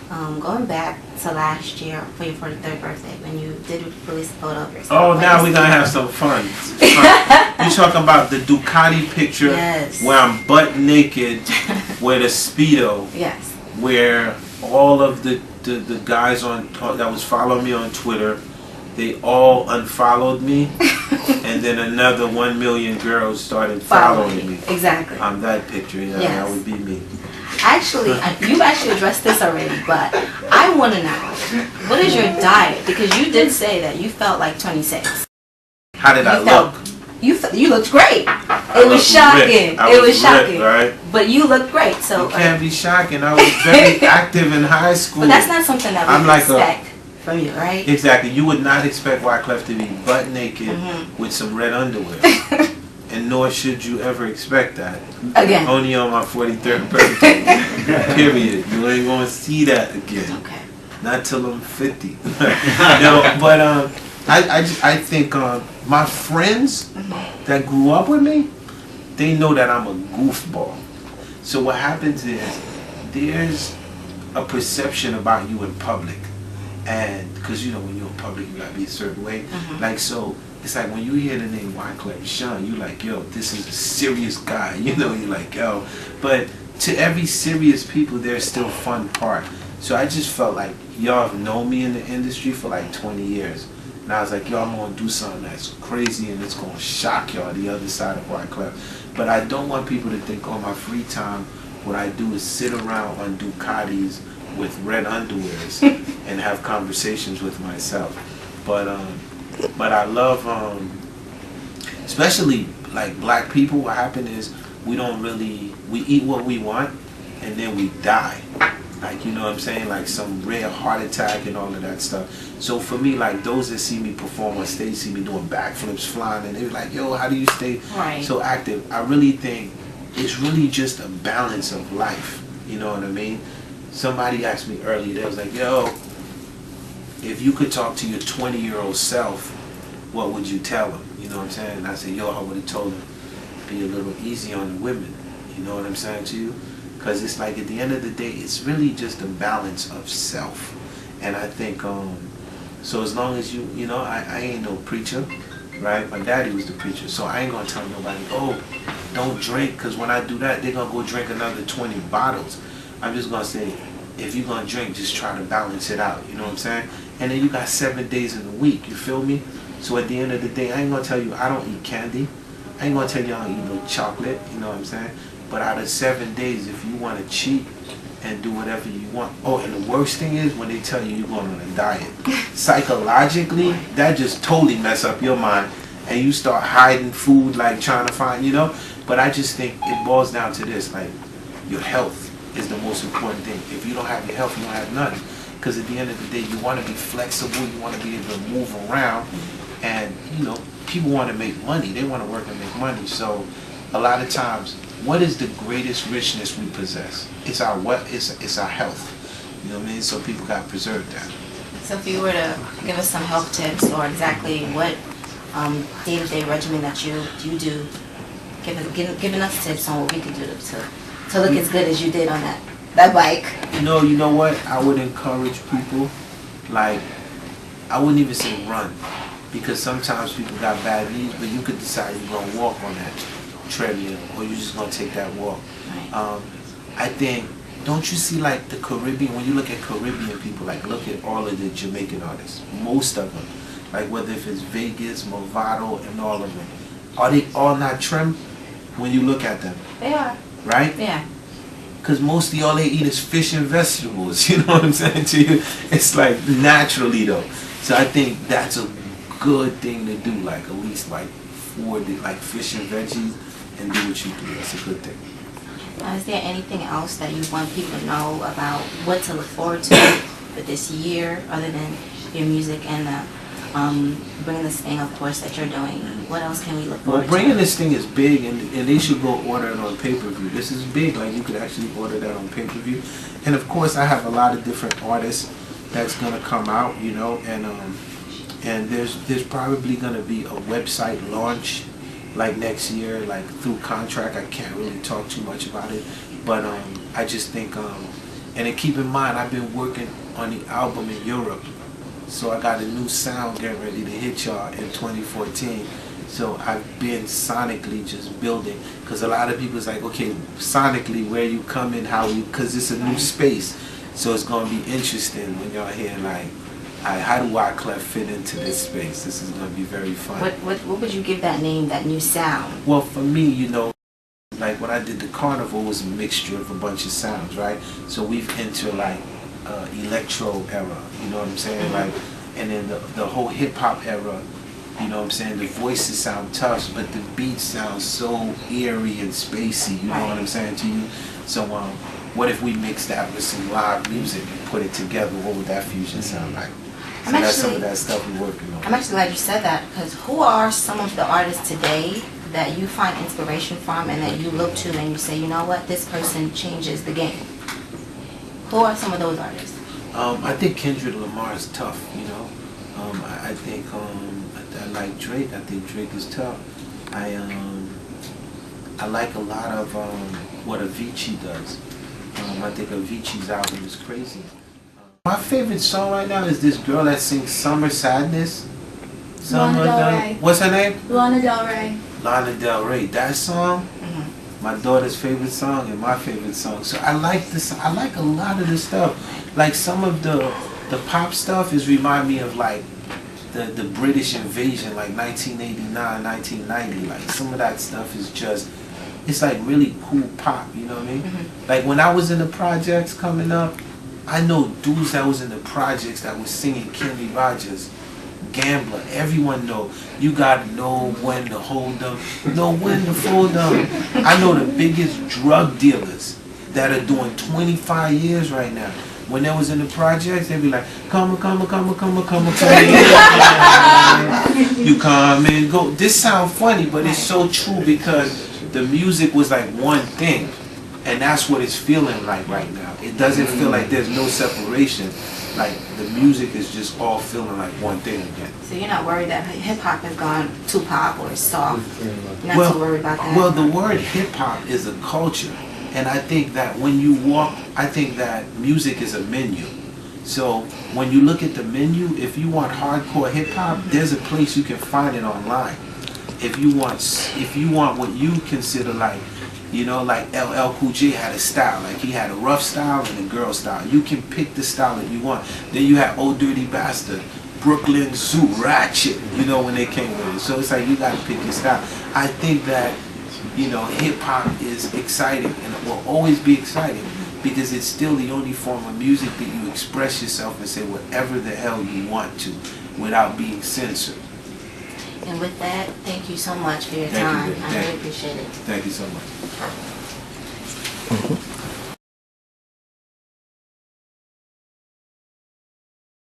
Going back to last year for your 43rd birthday when you did release a photo of yourself. Oh, now we're gonna have some fun. You talking about the Ducati picture where I'm butt naked with a Speedo. Yes. Where all of the guys that was following me on Twitter, they all unfollowed me, and then another 1 million girls started following me. Exactly. That picture, yeah, yes. That would be me. Actually, you've actually addressed this already, but I want to know, what is your diet? Because you did say that you felt like 26. How did I look? You looked great. It was shocking. It was shocking. Right? But you looked great. So it can't be shocking. I was very active in high school. But that's not something that we expect from you, right? Exactly. You would not expect Wyclef to be butt naked with some red underwear. And nor should you ever expect that. Again. Only on my 43rd birthday. Period. You ain't going to see that again. Okay. Not till I'm 50. No, but I think my friends that grew up with me, they know that I'm a goofball. So what happens is there's a perception about you in public. And because, you know, when you're in public, you got to be a certain way. Like, so it's like when you hear the name Wyclef Jean, you like, yo, this is a serious guy. You know, you're like, yo. But to every serious people, there's still fun part. So I just felt like y'all have known me in the industry for like 20 years. And I was like, yo, I'm going to do something that's crazy and it's going to shock y'all, the other side of Wyclef. But I don't want people to think on my free time, what I do is sit around on Ducatis with red underwears and have conversations with myself. But I love, especially like black people, what happened is we eat what we want and then we die. Like, you know what I'm saying? Like some rare heart attack and all of that stuff. So for me, like those that see me perform on stage, see me doing backflips, flying, and they're like, yo, how do you stay so active? I really think it's really just a balance of life. You know what I mean? Somebody asked me earlier, they was like, yo, if you could talk to your 20-year-old self, what would you tell him? You know what I'm saying? And I said, yo, I would have told him, be a little easy on the women. You know what I'm saying to you? Because it's like at the end of the day, it's really just a balance of self. And I think, so as long as you know, I ain't no preacher, right? My daddy was the preacher. So I ain't going to tell nobody, oh, don't drink, because when I do that, they're going to go drink another 20 bottles. I'm just going to say, if you're going to drink, just try to balance it out. You know what I'm saying? And then you got 7 days in a week. You feel me? So at the end of the day, I ain't going to tell you I don't eat candy. I ain't going to tell you I don't eat no chocolate. You know what I'm saying? But out of 7 days, if you want to cheat and do whatever you want. Oh, and the worst thing is when they tell you you're going on a diet. Psychologically, that just totally mess up your mind. And you start hiding food, like trying to find, you know. But I just think it boils down to this, like your health is the most important thing. If you don't have your health, you don't have nothing. Because at the end of the day, you want to be flexible, you want to be able to move around, and you know, people want to make money. They want to work and make money. So a lot of times, what is the greatest richness we possess? It's our it's our health. You know what I mean? So people got to preserve that. So if you were to give us some health tips or exactly what day-to-day regimen that you do, giving us tips on what we could do to look as good as you did on that bike. You know what? I would encourage people, like, I wouldn't even say run, because sometimes people got bad knees, but you could decide you're going to walk on that treadmill, or you're just going to take that walk. Right. I think, don't you see like the Caribbean, when you look at Caribbean people, like look at all of the Jamaican artists, most of them, like whether if it's Vegas, Movado, and all of them, are they all not trim when you look at them? They are. Right? Yeah. Because mostly all they eat is fish and vegetables, you know what I'm saying to you? It's like naturally though. So I think that's a good thing to do, like at least like like fish and veggies and do what you do. That's a good thing. Is there anything else that you want people to know about what to look forward to for this year other than your music and bringing this thing, of course, that you're doing? What else can we look forward to? Well, bringing this thing is big, and they should go order it on pay-per-view. This is big, like you could actually order that on pay-per-view. And of course, I have a lot of different artists that's gonna come out, you know, and there's probably gonna be a website launch like next year, like through contract. I can't really talk too much about it, but I just think And then keep in mind, I've been working on the album in Europe. So I got a new sound getting ready to hit y'all in 2014. So I've been sonically just building. Because a lot of people's like, okay, sonically, where you come in, how you, because it's a new space. So it's going to be interesting when y'all hear like, how do Wyclef fit into this space? This is going to be very fun. What would you give that name, that new sound? Well, for me, you know, like when I did the carnival, it was a mixture of a bunch of sounds, right? So we've entered like electro era, you know what I'm saying? Like, and then the whole hip hop era, you know what I'm saying? The voices sound tough, but the beats sound so eerie and spacey, you know what I'm saying to you? So what if we mix that with some live music and put it together? What would that fusion sound like? So that's some of that stuff we're working on. I'm actually glad you said that, because who are some of the artists today that you find inspiration from and that you look to and you say, you know what, this person changes the game? Who are some of those artists? I think Kendrick Lamar is tough, you know. I think I like Drake. I think Drake is tough. I like a lot of what Avicii does. I think Avicii's album is crazy. My favorite song right now is this girl that sings Summer Sadness. Lana Del Rey. What's her name? Lana Del Rey. Lana Del Rey. That song, my daughter's favorite song and my favorite song. So I like this. I like a lot of this stuff. Like some of the pop stuff is remind me of like the British invasion, like 1989, 1990. Like some of that stuff is just, it's like really cool pop. You know what I mean? Like when I was in the projects coming up, I know dudes that was in the projects that was singing Kenny Rogers, Gambler. Everyone know. You gotta know when to hold them, know when to fold them. I know the biggest drug dealers that are doing 25 years right now. When they was in the projects, they'd be like, come. You come and go. This sound funny, but it's so true because the music was like one thing. And that's what it's feeling like right now. It doesn't feel like there's no separation. Like the music is just all feeling like one thing again. So you're not worried that hip hop has gone too pop or soft? You're not too worried about that? Well, the word hip hop is a culture. And I think that when you walk, I think that music is a menu. So when you look at the menu, if you want hardcore hip hop, there's a place you can find it online. If you want what you consider like, you know, like LL Cool J had a style, like he had a rough style and a girl style. You can pick the style that you want. Then you have Old Dirty Bastard, Brooklyn Zoo, Ratchet, you know, when they came with it. So it's like you gotta pick your style. I think that, you know, hip hop is exciting and it will always be exciting because it's still the only form of music that you express yourself and say whatever the hell you want to without being censored. And with that, thank you so much for your Thank time. you, I really appreciate it. Thank you so much.